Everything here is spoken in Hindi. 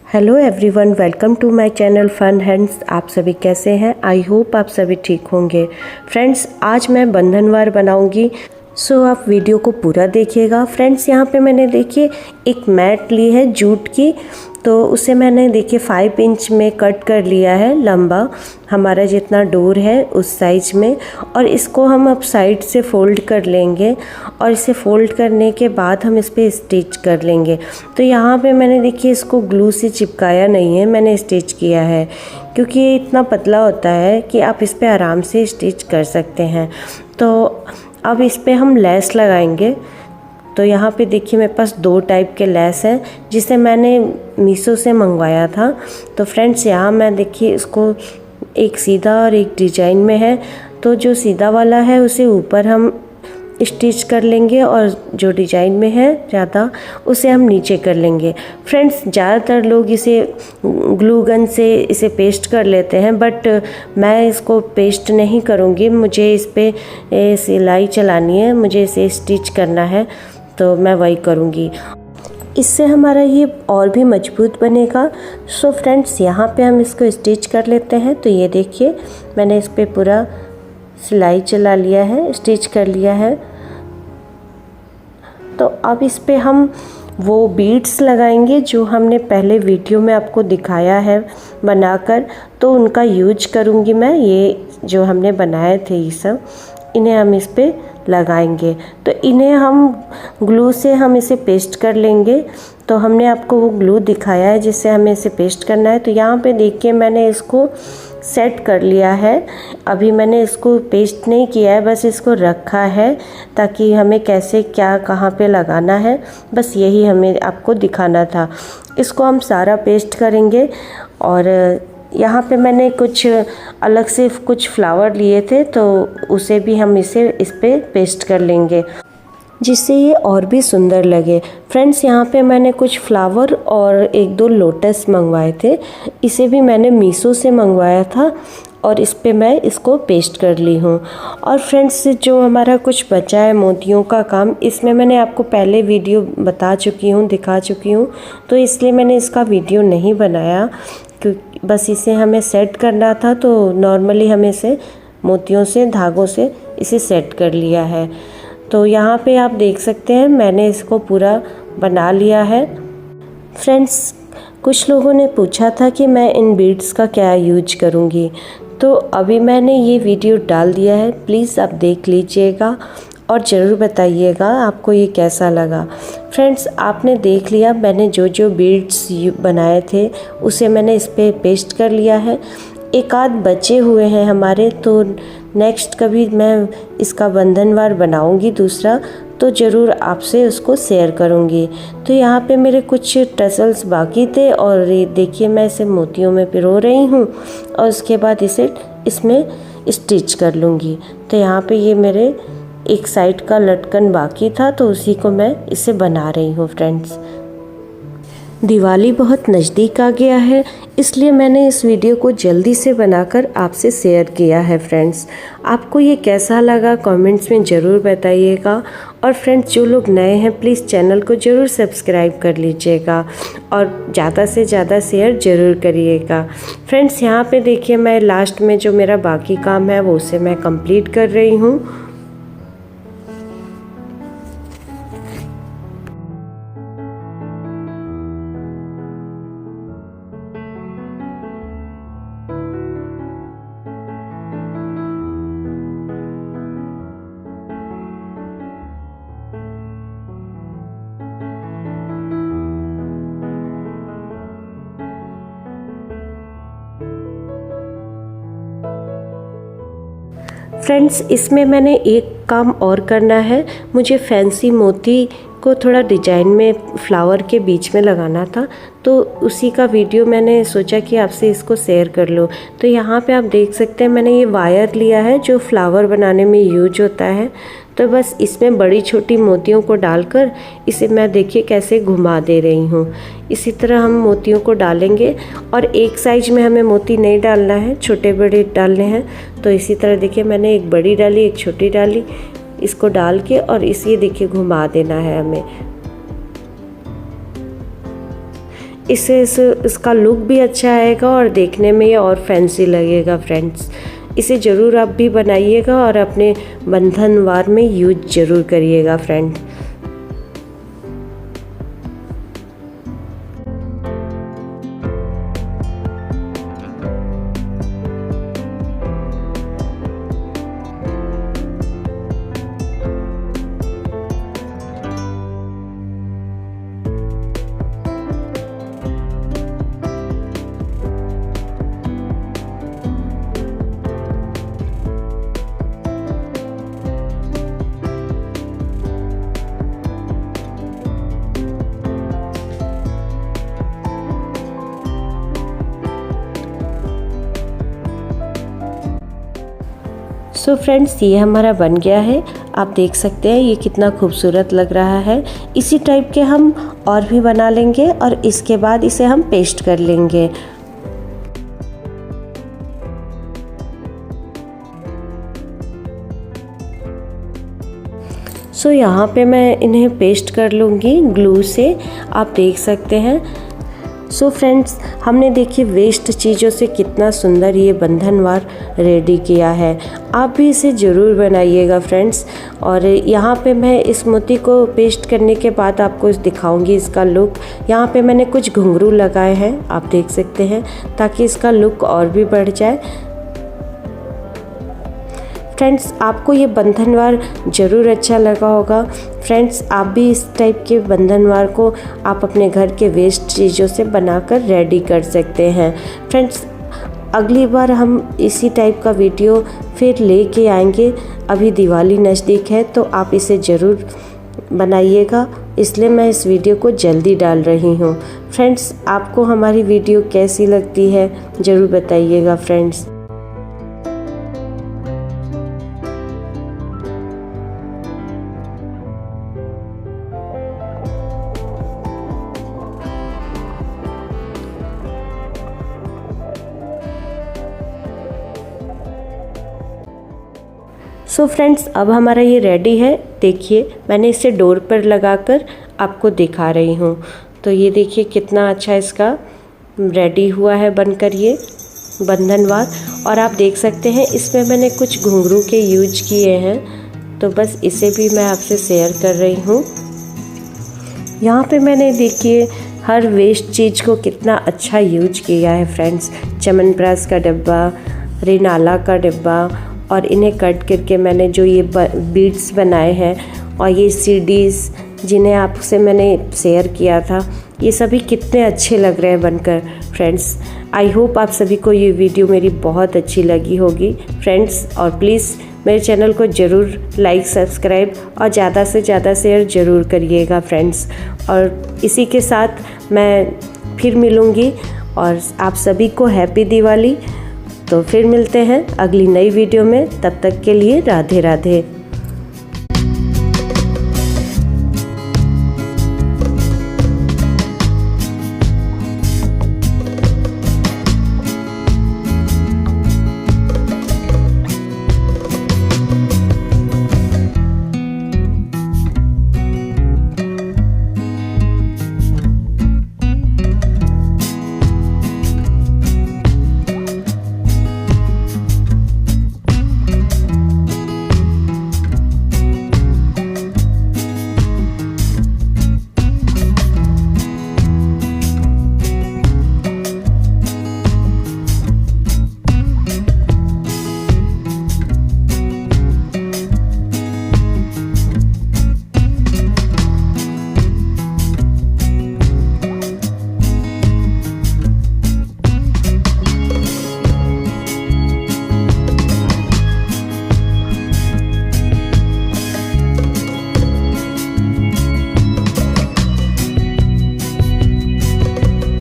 Hello everyone, welcome to my channel fun hands. आप सभी कैसे हैं? आई होप आप सभी ठीक होंगे। फ्रेंड्स, आज मैं बंधनवार बनाऊंगी, सो आप वीडियो को पूरा देखिएगा। फ्रेंड्स, यहाँ पे मैंने देखिए एक मैट ली है जूट की, तो उसे मैंने देखिए 5 इंच में कट कर लिया है, लंबा हमारा जितना डोर है उस साइज में। और इसको हम अब साइड से फोल्ड कर लेंगे और इसे फोल्ड करने के बाद हम इस पर स्टिच कर लेंगे। तो यहाँ पे मैंने देखिए इसको ग्लू से चिपकाया नहीं है, मैंने स्टिच किया है क्योंकि ये इतना पतला होता है कि आप इस पर आराम से स्टिच कर सकते हैं। तो अब इस पे हम लेस लगाएंगे। तो यहाँ पे देखिए मेरे पास 2 टाइप के लेस हैं जिसे मैंने मीशो से मंगवाया था। तो फ्रेंड्स, यहाँ मैं देखिए इसको एक सीधा और एक डिजाइन में है, तो जो सीधा वाला है उसे ऊपर हम स्टिच कर लेंगे और जो डिजाइन में है ज़्यादा उसे हम नीचे कर लेंगे। फ्रेंड्स, ज़्यादातर लोग इसे ग्लू गन से इसे पेस्ट कर लेते हैं, बट मैं इसको पेस्ट नहीं करूँगी। मुझे इस पर सिलाई चलानी है, मुझे इसे स्टिच करना है, तो मैं वही करूँगी। इससे हमारा ये और भी मजबूत बनेगा। सो फ्रेंड्स, यहाँ पे हम इसको स्टिच कर लेते हैं। तो ये देखिए मैंने इस पर पूरा सिलाई चला लिया है, स्टिच कर लिया है। तो अब इस पे हम वो बीड्स लगाएंगे जो हमने पहले वीडियो में आपको दिखाया है बनाकर, तो उनका यूज करूँगी मैं। ये जो हमने बनाए थे ये सब, इन्हें हम इस पे लगाएंगे। तो इन्हें हम ग्लू से हम इसे पेस्ट कर लेंगे। तो हमने आपको वो ग्लू दिखाया है जिससे हमें इसे पेस्ट करना है। तो यहाँ पे देखिए मैंने इसको सेट कर लिया है। अभी मैंने इसको पेस्ट नहीं किया है, बस इसको रखा है ताकि हमें कैसे क्या कहाँ पे लगाना है, बस यही हमें आपको दिखाना था। इसको हम सारा पेस्ट करेंगे। और यहाँ पे मैंने कुछ अलग से कुछ फ्लावर लिए थे, तो उसे भी हम इस पे पेस्ट कर लेंगे जिससे ये और भी सुंदर लगे। फ्रेंड्स, यहाँ पे मैंने कुछ फ्लावर और 1-2 लोटस मंगवाए थे। इसे भी मैंने मीशो से मंगवाया था और इस पे मैं इसको पेस्ट कर ली हूँ। और फ्रेंड्स, जो हमारा कुछ बचा है मोतियों का काम, इसमें मैंने आपको पहले वीडियो बता चुकी हूँ, दिखा चुकी हूँ, तो इसलिए मैंने इसका वीडियो नहीं बनाया क्योंकि बस इसे हमें सेट करना था। तो नॉर्मली हमें इसे मोतियों से, धागों से इसे सेट कर लिया है। तो यहाँ पे आप देख सकते हैं मैंने इसको पूरा बना लिया है। फ्रेंड्स, कुछ लोगों ने पूछा था कि मैं इन बीड्स का क्या यूज करूँगी, तो अभी मैंने ये वीडियो डाल दिया है, प्लीज़ आप देख लीजिएगा और ज़रूर बताइएगा आपको ये कैसा लगा। फ्रेंड्स, आपने देख लिया मैंने जो जो बीड्स बनाए थे उसे मैंने इस पर पेस्ट कर लिया है। एक आध बचे हुए हैं हमारे, तो नेक्स्ट कभी मैं इसका बंधनवार बनाऊंगी दूसरा, तो ज़रूर आपसे उसको शेयर करूंगी। तो यहाँ पे मेरे कुछ टसल्स बाकी थे और ये देखिए मैं इसे मोतियों में पिरो रही हूँ और उसके बाद इसे इसमें स्टिच कर लूँगी। तो यहाँ पे ये मेरे एक साइड का लटकन बाकी था, तो उसी को मैं इसे बना रही हूँ। फ्रेंड्स, दिवाली बहुत नज़दीक आ गया है, इसलिए मैंने इस वीडियो को जल्दी से बनाकर आपसे शेयर किया है। फ्रेंड्स, आपको ये कैसा लगा कमेंट्स में ज़रूर बताइएगा। और फ्रेंड्स, जो लोग नए हैं प्लीज़ चैनल को ज़रूर सब्सक्राइब कर लीजिएगा और ज़्यादा से ज़्यादा शेयर ज़रूर करिएगा। फ्रेंड्स, यहाँ पे देखिए मैं लास्ट में जो मेरा बाकी काम है वो उसे मैं कंप्लीट कर रही हूँ। फ्रेंड्स, इसमें मैंने एक काम और करना है, मुझे फैंसी मोती को थोड़ा डिजाइन में फ्लावर के बीच में लगाना था, तो उसी का वीडियो मैंने सोचा कि आपसे इसको शेयर कर लूँ। तो यहाँ पे आप देख सकते हैं मैंने ये वायर लिया है जो फ्लावर बनाने में यूज होता है। तो बस इसमें बड़ी छोटी मोतियों को डालकर इसे मैं देखिए कैसे घुमा दे रही हूँ। इसी तरह हम मोतियों को डालेंगे और एक साइज में हमें मोती नहीं डालना है, छोटे बड़े डालने हैं। तो इसी तरह देखिए मैंने एक बड़ी डाली, एक छोटी डाली, इसको डाल के और इसे देखिए घुमा देना है हमें। इससे इसका लुक भी अच्छा आएगा और देखने में ये और फैंसी लगेगा फ्रेंड्स। इसे ज़रूर आप भी बनाइएगा और अपने बंधनवार में यूज ज़रूर करिएगा फ्रेंड। सो फ्रेंड्स, ये हमारा बन गया है। आप देख सकते हैं ये कितना खूबसूरत लग रहा है। इसी टाइप के हम और भी बना लेंगे और इसके बाद इसे हम पेस्ट कर लेंगे। सो यहाँ पे मैं इन्हें पेस्ट कर लूँगी ग्लू से, आप देख सकते हैं। सो फ्रेंड्स, हमने देखिए वेस्ट चीज़ों से कितना सुंदर ये बंधनवार रेडी किया है। आप भी इसे ज़रूर बनाइएगा फ्रेंड्स। और यहाँ पे मैं इस मोती को पेस्ट करने के बाद आपको दिखाऊंगी इसका लुक। यहाँ पे मैंने कुछ घुंघरू लगाए हैं, आप देख सकते हैं, ताकि इसका लुक और भी बढ़ जाए। फ्रेंड्स, आपको ये बंधनवार ज़रूर अच्छा लगा होगा। फ्रेंड्स, आप भी इस टाइप के बंधनवार को आप अपने घर के वेस्ट चीज़ों से बनाकर रेडी कर सकते हैं। फ्रेंड्स, अगली बार हम इसी टाइप का वीडियो फिर लेके आएंगे। अभी दिवाली नज़दीक है तो आप इसे ज़रूर बनाइएगा, इसलिए मैं इस वीडियो को जल्दी डाल रही हूँ। फ्रेंड्स, आपको हमारी वीडियो कैसी लगती है ज़रूर बताइएगा फ्रेंड्स। सो फ्रेंड्स, अब हमारा ये रेडी है। देखिए, मैंने इसे डोर पर लगाकर आपको दिखा रही हूँ। तो ये देखिए कितना अच्छा इसका रेडी हुआ है बनकर ये बंधनवार। और आप देख सकते हैं इसमें मैंने कुछ घुंघरू के यूज किए हैं, तो बस इसे भी मैं आपसे शेयर कर रही हूँ। यहाँ पे मैंने देखिए हर वेस्ट चीज़ को कितना अच्छा यूज किया है फ्रेंड्स। च्यवनप्राश का डिब्बा, रिनाला का डिब्बा, और इन्हें कट करके मैंने जो ये बीड्स बनाए हैं और ये सीडीज़ जिन्हें आपसे मैंने शेयर किया था, ये सभी कितने अच्छे लग रहे हैं बनकर फ्रेंड्स। आई होप आप सभी को ये वीडियो मेरी बहुत अच्छी लगी होगी फ्रेंड्स। और प्लीज़ मेरे चैनल को ज़रूर लाइक, सब्सक्राइब और ज़्यादा से ज़्यादा शेयर ज़रूर करिएगा फ्रेंड्स। और इसी के साथ मैं फिर मिलूँगी और आप सभी को हैप्पी दिवाली। तो फिर मिलते हैं अगली नई वीडियो में, तब तक के लिए राधे राधे।